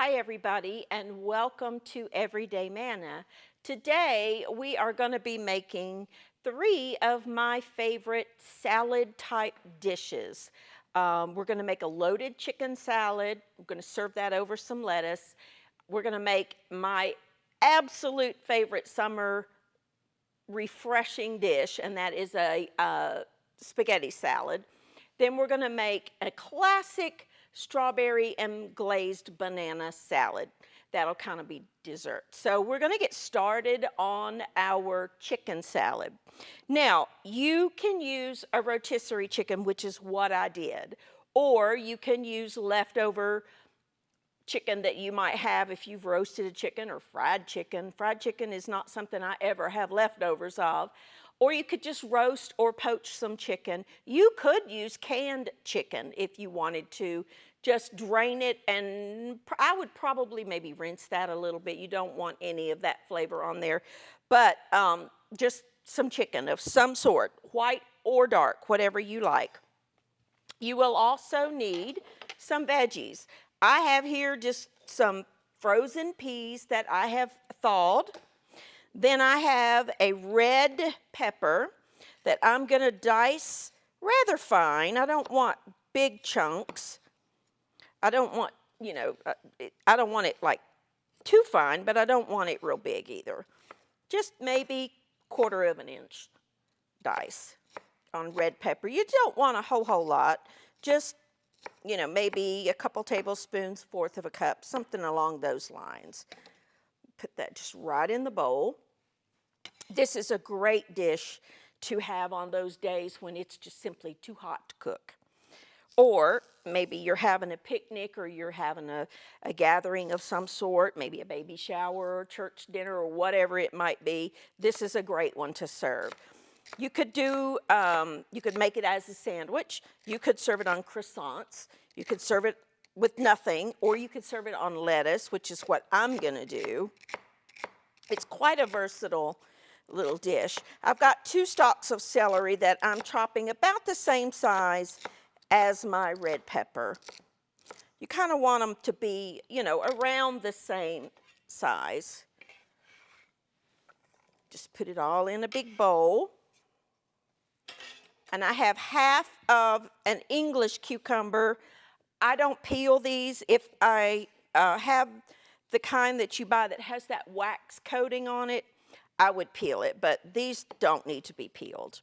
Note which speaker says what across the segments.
Speaker 1: Hi, everybody, and welcome to Everyday Manna. Today, we are going to be making three of my favorite salad type dishes. We're going to make a loaded chicken salad. We're going to serve that over some lettuce. We're going to make my absolute favorite summer refreshing dish, and that is a spaghetti salad. Then we're going to make a classic strawberry and glazed banana salad. That'll kind of be dessert. So we're going to get started on our chicken salad. Now, you can use a rotisserie chicken, which is what I did, or you can use leftover chicken that you might have if you've roasted a chicken or fried chicken. Fried chicken is not something I ever have leftovers of. Or you could just roast or poach some chicken. You could use canned chicken if you wanted to. Just drain it, and I would probably maybe rinse that a little bit. You don't want any of that flavor on there. But just some chicken of some sort, white or dark, whatever you like. You will also need some veggies. I have here just some frozen peas that I have thawed. Then I have a red pepper that I'm going to dice rather fine. I don't want big chunks. I don't want, I don't want it like too fine, but I don't want it real big either. Just maybe 1/4 of an inch dice on red pepper. You don't want a whole lot. Just, maybe a couple tablespoons, 1/4 of a cup, something along those lines. Put that just right in the bowl. This is a great dish to have on those days when it's just simply too hot to cook. Or maybe you're having a picnic, or you're having a gathering of some sort, maybe a baby shower or church dinner or whatever it might be. This is a great one to serve. You could you could make it as a sandwich. You could serve it on croissants. You could serve it with nothing, or you could serve it on lettuce, which is what I'm gonna do. It's quite a versatile little dish. I've got 2 stalks of celery that I'm chopping about the same size as my red pepper. You kind of want them to be, around the same size. Just put it all in a big bowl. And I have half of an English cucumber. I don't peel these. If I have the kind that you buy that has that wax coating on it, I would peel it, but these don't need to be peeled.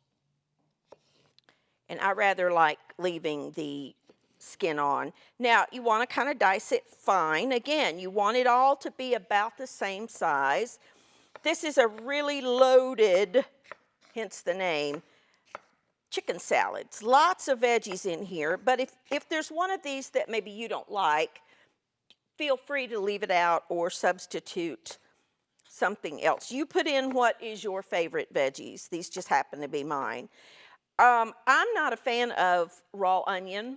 Speaker 1: And I rather like leaving the skin on. Now, you want to kind of dice it fine. Again, you want it all to be about the same size. This is a really loaded, hence the name, chicken salads. Lots of veggies in here, but if there's one of these that maybe you don't like, feel free to leave it out or substitute something else. You put in what is your favorite veggies. These just happen to be mine. I'm not a fan of raw onion.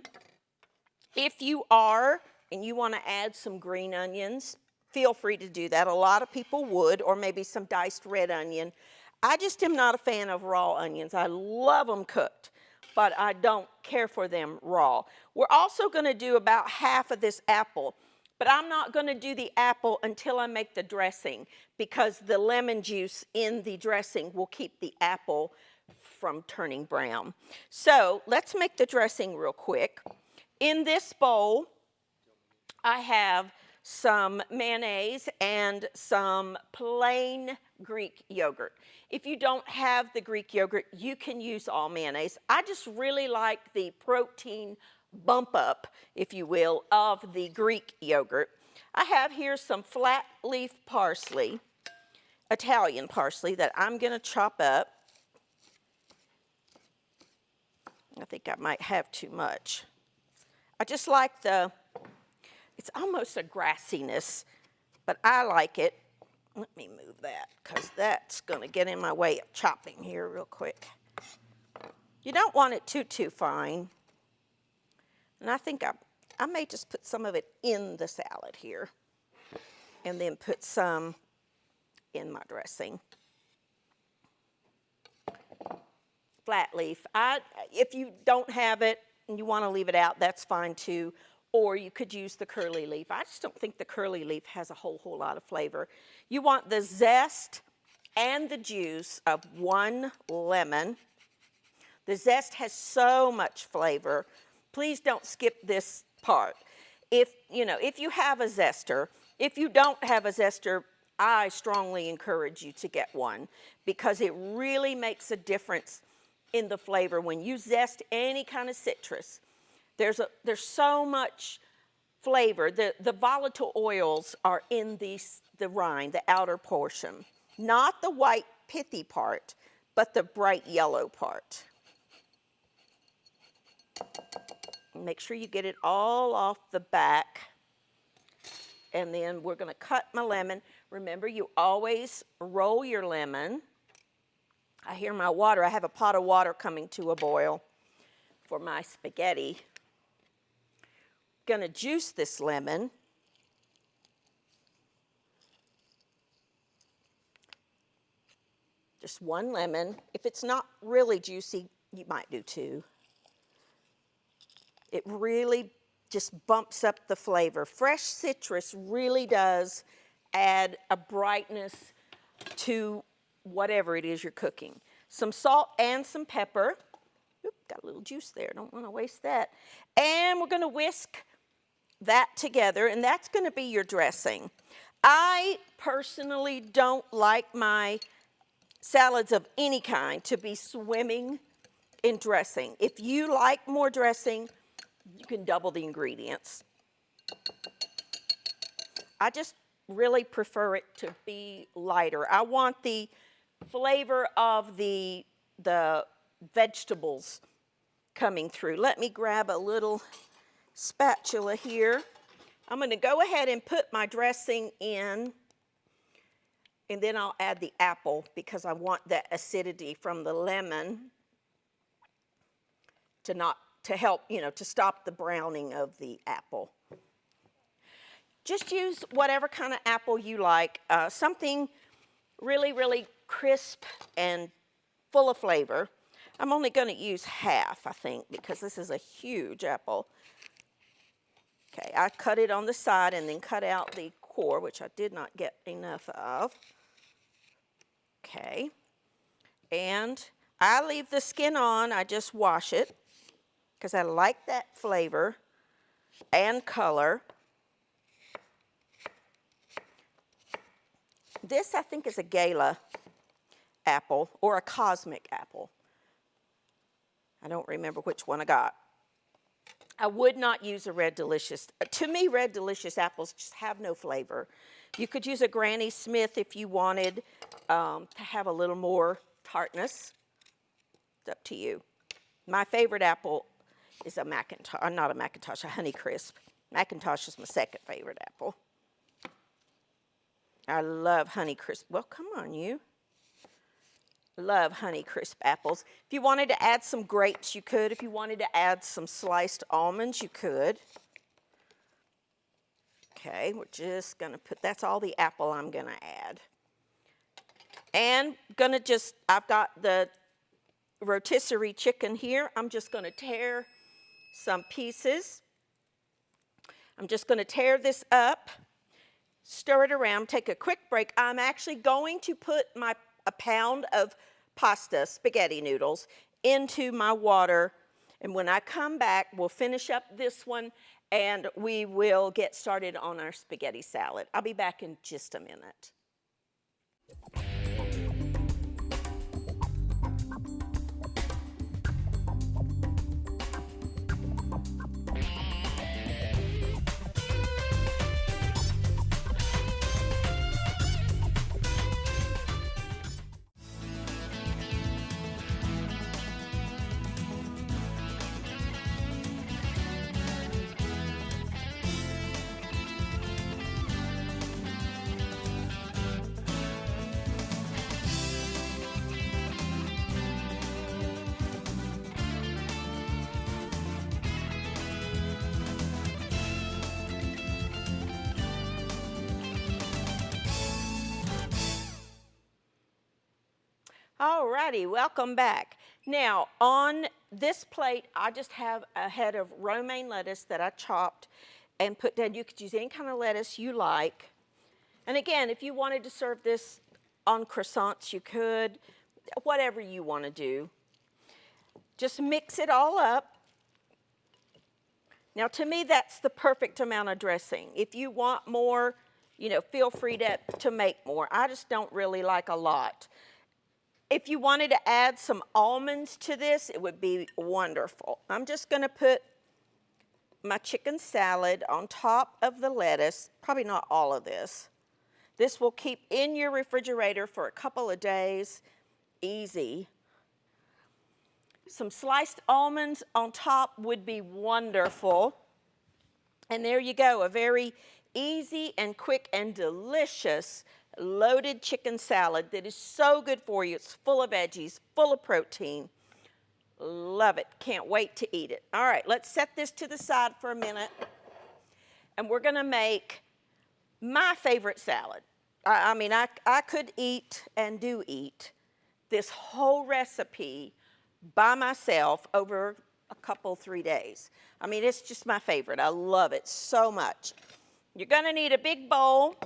Speaker 1: If you are and you want to add some green onions, feel free to do that. A lot of people would, or maybe some diced red onion. I just am not a fan of raw onions. I love them cooked, but I don't care for them raw. We're also going to do about half of this apple, but I'm not going to do the apple until I make the dressing, because the lemon juice in the dressing will keep the apple from turning brown. So let's make the dressing real quick. In this bowl, I have some mayonnaise and some plain Greek yogurt. If you don't have the Greek yogurt, you can use all mayonnaise. I just really like the protein bump up, if you will, of the Greek yogurt. I have here some flat leaf parsley, Italian parsley, that I'm going to chop up. I think I might have too much. I just like it's almost a grassiness, but I like it. Let me move that, because that's going to get in my way of chopping here real quick. You don't want it too fine. And I think I may just put some of it in the salad here, and then put some in my dressing. Flat leaf. If you don't have it and you want to leave it out, that's fine too. or you could use the curly leaf. I just don't think the curly leaf has a whole lot of flavor. You want the zest and the juice of 1 lemon. The zest has so much flavor. Please don't skip this part. If you have a zester, if you don't have a zester, I strongly encourage you to get one because it really makes a difference in the flavor. When you zest any kind of citrus, there's so much flavor. The volatile oils are in the rind, the outer portion, not the white pithy part, but the bright yellow part. Make sure you get it all off the back. And then we're going to cut my lemon. Remember, you always roll your lemon. I hear my water. I have a pot of water coming to a boil for my spaghetti. Going to juice this lemon. Just 1 lemon. If it's not really juicy, you might do 2. It really just bumps up the flavor. Fresh citrus really does add a brightness to whatever it is you're cooking. Some salt and some pepper. Oop, got a little juice there, don't want to waste that. And we're going to whisk that together, and that's going to be your dressing. I personally don't like my salads of any kind to be swimming in dressing. If you like more dressing, you can double the ingredients. I just really prefer it to be lighter. I want the flavor of the vegetables coming through. Let me grab a little spatula here. I'm going to go ahead and put my dressing in, and then I'll add the apple because I want that acidity from the lemon to help, to stop the browning of the apple. Just use whatever kind of apple you like, something really, really crisp and full of flavor. I'm only going to use half, I think, because this is a huge apple. Okay, I cut it on the side and then cut out the core, which I did not get enough of. Okay, and I leave the skin on, I just wash it, because I like that flavor and color. This, I think, is a gala apple or a cosmic apple. I don't remember which one I got. I would not use a Red Delicious. To me, Red Delicious apples just have no flavor. You could use a Granny Smith if you wanted to have a little more tartness. It's up to you. My favorite apple is a Macintosh, not a Macintosh, a Honeycrisp. Macintosh is my second favorite apple. I love Honeycrisp. Well, come on, you. Love Honeycrisp apples. If you wanted to add some grapes, you could. If you wanted to add some sliced almonds, you could. Okay, we're just going to put, that's all the apple I'm going to add. And I've got the rotisserie chicken here. I'm just going to tear some pieces. I'm just going to tear this up, stir it around, take a quick break. I'm actually going to put a pound of pasta, spaghetti noodles, into my water. And when I come back, we'll finish up this one and we will get started on our spaghetti salad. I'll be back in just a minute. All righty, welcome back. Now, on this plate, I just have a head of romaine lettuce that I chopped and put down. You could use any kind of lettuce you like. And again, if you wanted to serve this on croissants, you could. Whatever you want to do. Just mix it all up. Now, to me, that's the perfect amount of dressing. If you want more, feel free to make more. I just don't really like a lot. If you wanted to add some almonds to this, it would be wonderful. I'm just going to put my chicken salad on top of the lettuce, probably not all of this. This will keep in your refrigerator for a couple of days, easy. Some sliced almonds on top would be wonderful. And there you go, a very easy and quick and delicious loaded chicken salad that is so good for you. It's full of veggies, full of protein. Love it. Can't wait to eat it. All right, let's set this to the side for a minute. And we're going to make my favorite salad. I could eat and do eat this whole recipe by myself over a couple, 3 days. It's just my favorite. I love it so much. You're going to need a big bowl,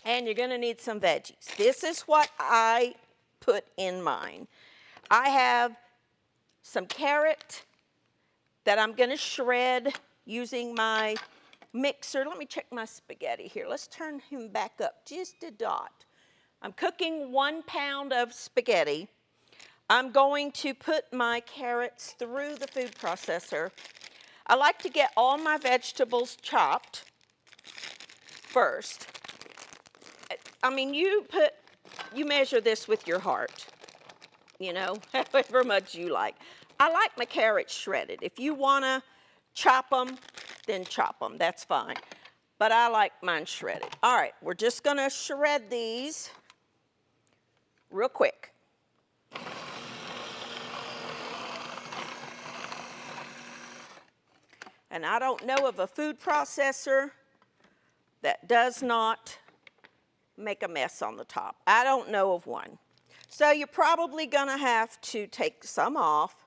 Speaker 1: and you're going to need some veggies. This is what I put in mine. I have some carrot that I'm going to shred using my mixer. Let me check my spaghetti here. Let's turn him back up just a dot. I'm cooking 1 pound of spaghetti. I'm going to put my carrots through the food processor. I like to get all my vegetables chopped first. You measure this with your heart, however much you like. I like my carrots shredded. If you want to chop them, then chop them. That's fine. But I like mine shredded. All right, we're just going to shred these real quick. And I don't know of a food processor that does not make a mess on the top. I don't know of one. So you're probably going to have to take some off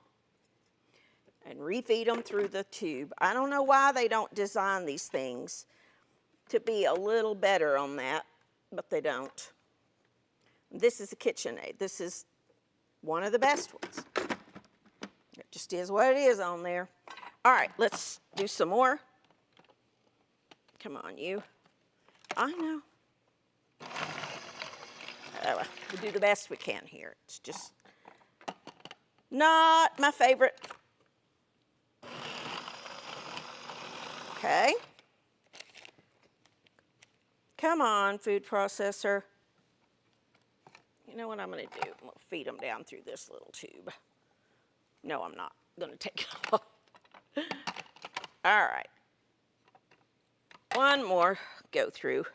Speaker 1: and refeed them through the tube. I don't know why they don't design these things to be a little better on that, but they don't. This is a KitchenAid. This is one of the best ones. It just is what it is on there. All right, let's do some more. Come on, you. I know. We do the best we can here. It's just not my favorite. Okay. Come on, food processor. You know what I'm going to do? I'm going to feed them down through this little tube. No, I'm not going to take it off. All right. One more go through.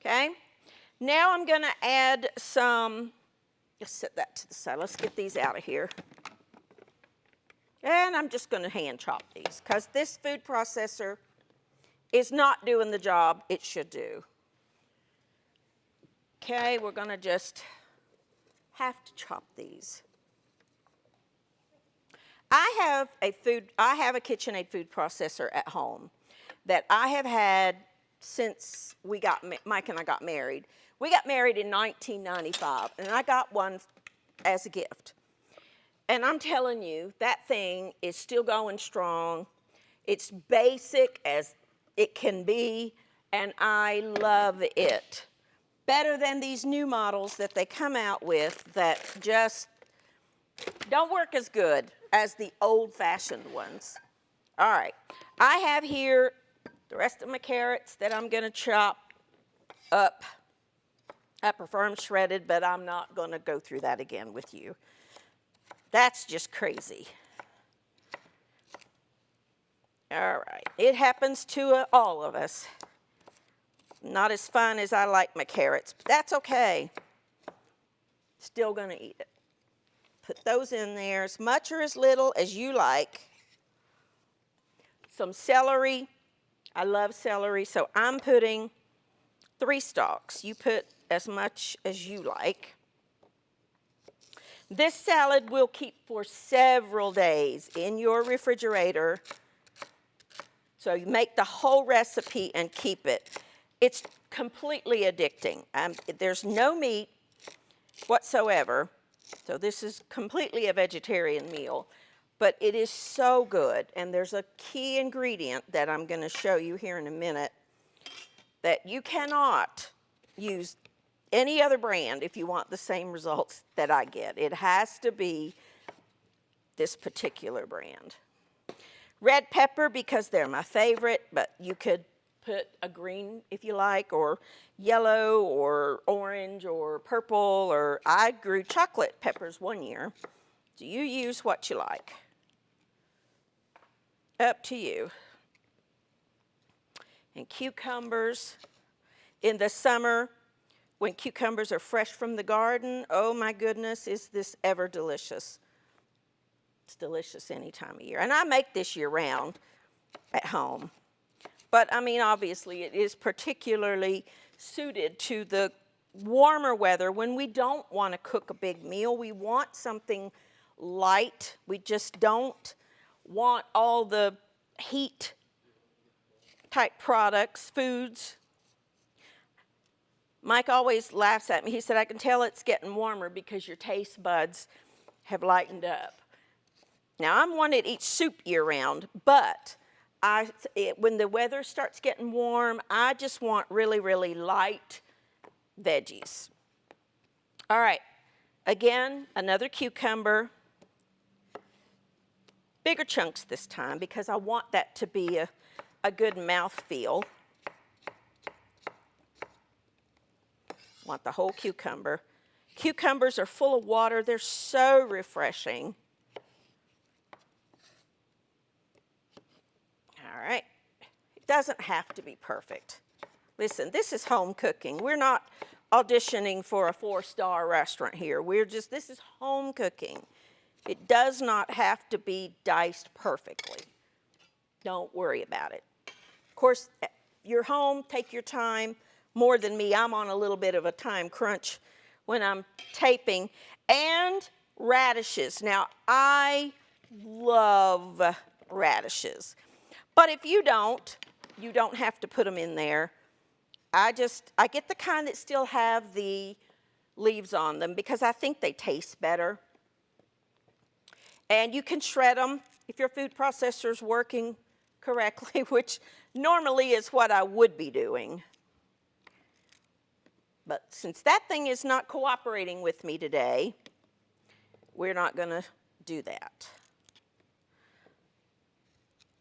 Speaker 1: Okay. Now I'm going to add some, let's set that to the side. Let's get these out of here. And I'm just going to hand chop these because this food processor is not doing the job it should do. Okay, we're going to just have to chop these. I have a KitchenAid food processor at home that I have had since Mike and I got married. We got married in 1995, and I got one as a gift. And I'm telling you, that thing is still going strong. It's basic as it can be, and I love it. Better than these new models that they come out with that just don't work as good as the old-fashioned ones. All right, I have here the rest of my carrots that I'm going to chop up. I prefer them shredded, but I'm not going to go through that again with you. That's just crazy. All right, it happens to all of us. Not as fun as I like my carrots, but that's okay. Still going to eat it. Put those in there, as much or as little as you like. Some celery. I love celery, so I'm putting 3 stalks. You put as much as you like. This salad will keep for several days in your refrigerator. So you make the whole recipe and keep it. It's completely addicting. There's no meat whatsoever. So this is completely a vegetarian meal, but it is so good. And there's a key ingredient that I'm going to show you here in a minute that you cannot use any other brand if you want the same results that I get. It has to be this particular brand. Red pepper, because they're my favorite, but you could put a green if you like, or yellow, or orange, or purple, or I grew chocolate peppers one year. So you use what you like. Up to you. And cucumbers. In the summer, when cucumbers are fresh from the garden, oh my goodness, is this ever delicious. It's delicious any time of year. And I make this year-round at home. But, I mean, obviously, it is particularly suited to the warmer weather when we don't want to cook a big meal. We want something light. We just don't want all the heat-type products, foods. Mike always laughs at me. He said, I can tell it's getting warmer because your taste buds have lightened up. Now, I'm one that eats soup year-round, but when the weather starts getting warm, I just want really, really light veggies. All right, again, another cucumber. Bigger chunks this time because I want that to be a good mouthfeel. Want the whole cucumber. Cucumbers are full of water. They're so refreshing. All right. It doesn't have to be perfect. Listen, this is home cooking. We're not auditioning for a 4-star restaurant here. This is home cooking. It does not have to be diced perfectly. Don't worry about it. Of course, you're home, take your time. More than me, I'm on a little bit of a time crunch when I'm taping. And radishes. Now, I love radishes. But if you don't have to put them in there. I get the kind that still have the leaves on them because I think they taste better. And you can shred them if your food processor's working correctly, which normally is what I would be doing. But since that thing is not cooperating with me today, we're not going to do that.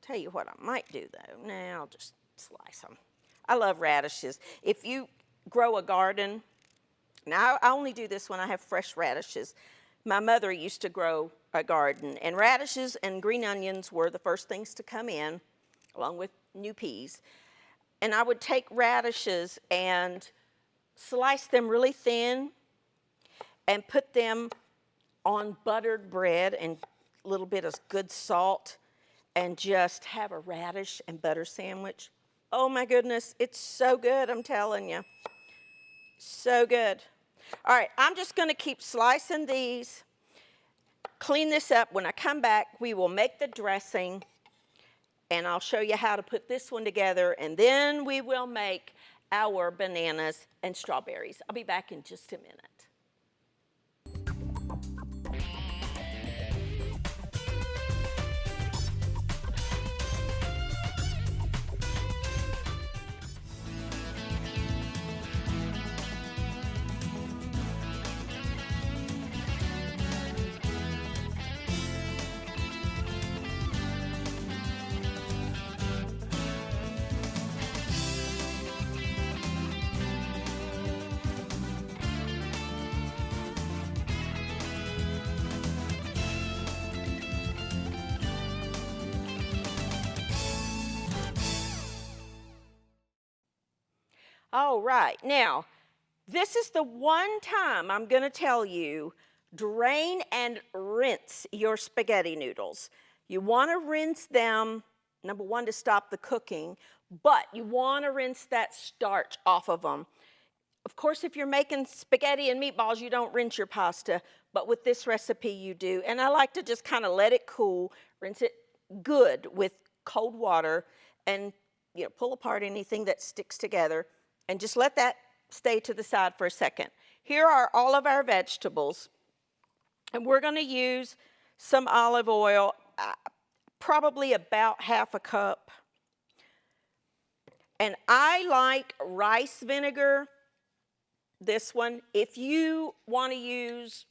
Speaker 1: Tell you what I might do, though. Now I'll just slice them. I love radishes. If you grow a garden, now I only do this when I have fresh radishes. My mother used to grow a garden, and radishes and green onions were the first things to come in, along with new peas. And I would take radishes and slice them really thin and put them on buttered bread and a little bit of good salt and just have a radish and butter sandwich. Oh my goodness, it's so good, I'm telling you. So good. All right, I'm just going to keep slicing these, clean this up. When I come back, we will make the dressing, and I'll show you how to put this one together, and then we will make our bananas and strawberries. I'll be back in just a minute. All right, now, this is the one time I'm going to tell you, drain and rinse your spaghetti noodles. You want to rinse them, number one, to stop the cooking, but you want to rinse that starch off of them. Of course, if you're making spaghetti and meatballs, you don't rinse your pasta, but with this recipe you do. And I like to just kind of let it cool, rinse it good with cold water, and pull apart anything that sticks together, and just let that stay to the side for a second. Here are all of our vegetables, and we're going to use some olive oil, probably about half a cup. And I like rice vinegar, this one. If you want to use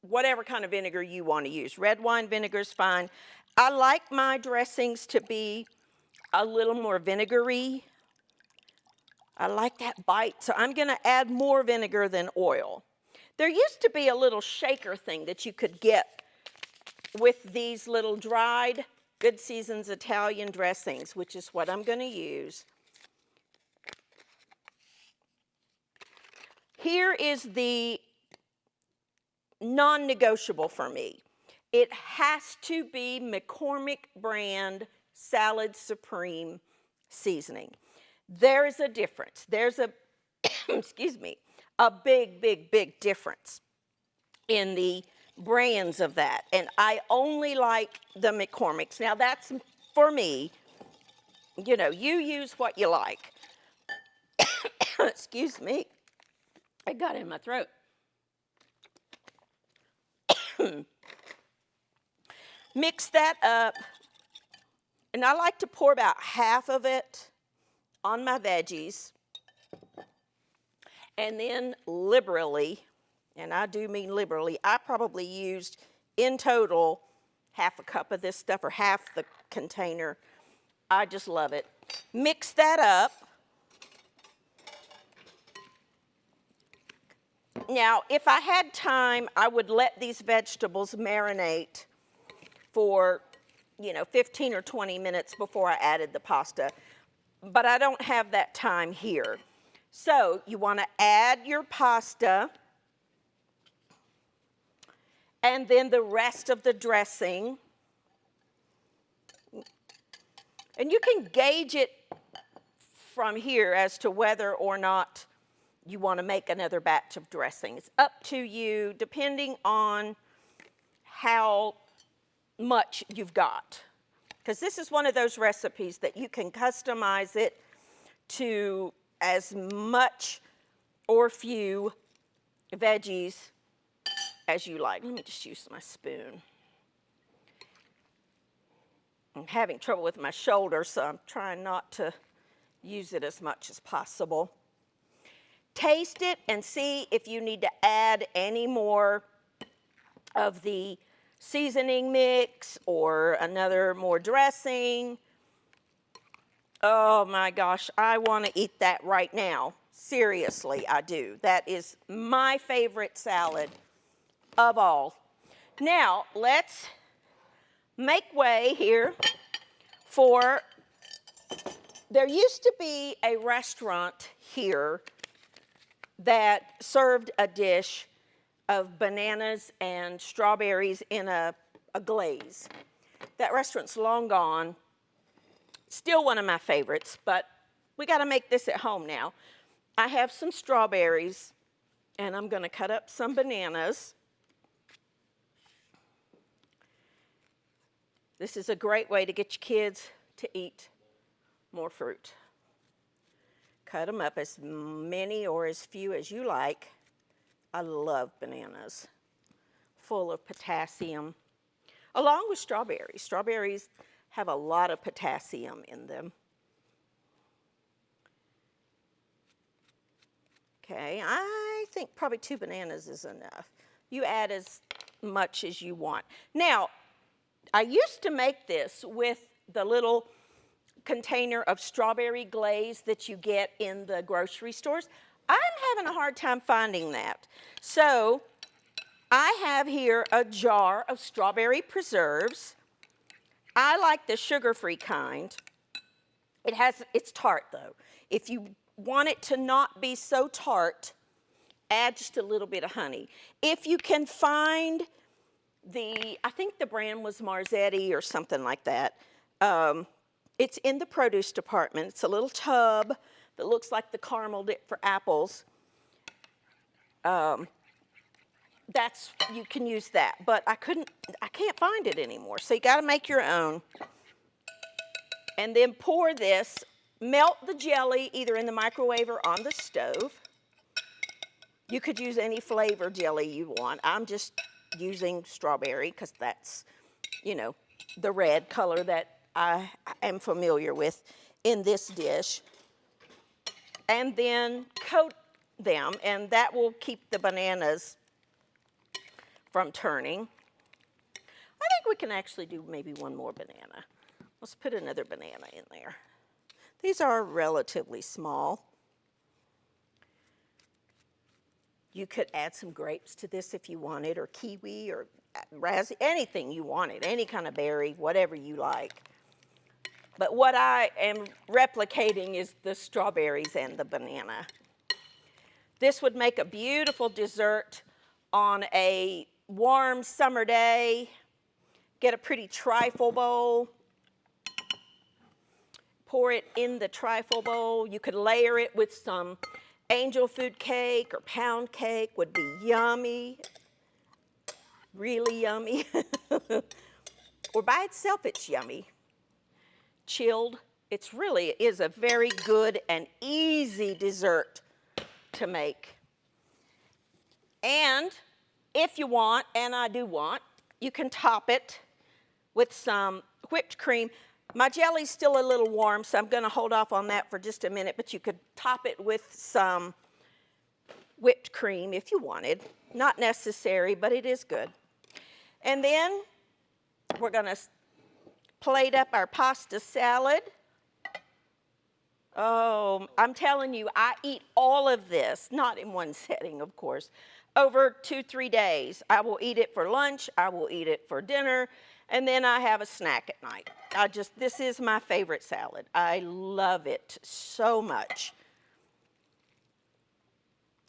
Speaker 1: whatever kind of vinegar you want to use, red wine vinegar is fine. I like my dressings to be a little more vinegary. I like that bite, so I'm going to add more vinegar than oil. There used to be a little shaker thing that you could get with these little dried Good Seasons Italian dressings, which is what I'm going to use. Here is the non-negotiable for me. It has to be McCormick brand Salad Supreme seasoning. There is a difference. There's a, excuse me, a big, big, big difference in the brands of that. And I only like the McCormick's. Now that's for me. You use what you like. Excuse me. I got it in my throat. Mix that up. And I like to pour about half of it on my veggies. And then liberally, and I do mean liberally, I probably used in total half a cup of this stuff, or half the container. I just love it. Mix that up. Now, if I had time, I would let these vegetables marinate for, 15 or 20 minutes before I added the pasta. But I don't have that time here. So you want to add your pasta and then the rest of the dressing. And you can gauge it from here as to whether or not you want to make another batch of dressing. It's up to you, depending on how much you've got. Because this is one of those recipes that you can customize it to as much or few veggies as you like. Let me just use my spoon. I'm having trouble with my shoulder, so I'm trying not to use it as much as possible. Taste it and see if you need to add any more of the seasoning mix or another more dressing. Oh my gosh, I want to eat that right now. Seriously, I do. That is my favorite salad of all. Now, let's make way here for, there used to be a restaurant here that served a dish of bananas and strawberries in a glaze. That restaurant's long gone. Still one of my favorites, but we got to make this at home now. I have some strawberries, and I'm going to cut up some bananas. This is a great way to get your kids to eat more fruit. Cut them up as many or as few as you like. I love bananas, full of potassium, along with strawberries. Strawberries have a lot of potassium in them. Okay, I think probably 2 bananas is enough. You add as much as you want. Now, I used to make this with the little container of strawberry glaze that you get in the grocery stores. I'm having a hard time finding that. So I have here a jar of strawberry preserves. I like the sugar-free kind. It's tart though. If you want it to not be so tart, add just a little bit of honey. If you can find I think the brand was Marzetti or something like that. It's in the produce department. It's a little tub that looks like the caramel dip for apples. You can use that, but I can't find it anymore. So you got to make your own. And then pour this, melt the jelly either in the microwave or on the stove. You could use any flavor jelly you want. I'm just using strawberry because that's, you know, the red color that I am familiar with in this dish. And then coat them, and that will keep the bananas from turning. I think we can actually do maybe one more banana. Let's put another banana in there. These are relatively small. You could add some grapes to this if you wanted, or kiwi, or raspberry, anything you wanted, any kind of berry, whatever you like. But what I am replicating is the strawberries and the banana. This would make a beautiful dessert on a warm summer day. Get a pretty trifle bowl. Pour it in the trifle bowl. You could layer it with some angel food cake or pound cake, would be yummy, really yummy. Or by itself, it's yummy. Chilled, it is a very good and easy dessert to make. And if you want, and I do want, you can top it with some whipped cream. My jelly's still a little warm, so I'm going to hold off on that for just a minute, but you could top it with some whipped cream if you wanted. Not necessary, but it is good. And then we're going to plate up our pasta salad. Oh, I'm telling you, I eat all of this, not in one setting, of course, over 2-3 days. I will eat it for lunch, I will eat it for dinner, and then I have a snack at night. This is my favorite salad. I love it so much.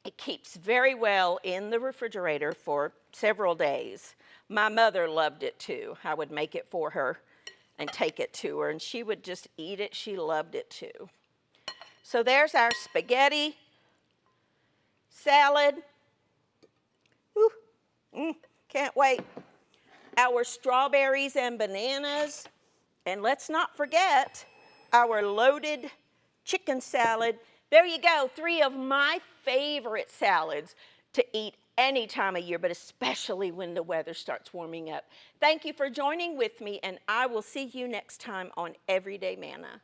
Speaker 1: It keeps very well in the refrigerator for several days. My mother loved it too. I would make it for her and take it to her, and she would just eat it. She loved it too. So there's our spaghetti salad. Woo. Can't wait. Our strawberries and bananas. And let's not forget our loaded chicken salad. There you go, 3 of my favorite salads to eat any time of year, but especially when the weather starts warming up. Thank you for joining with me, and I will see you next time on Everyday Manna.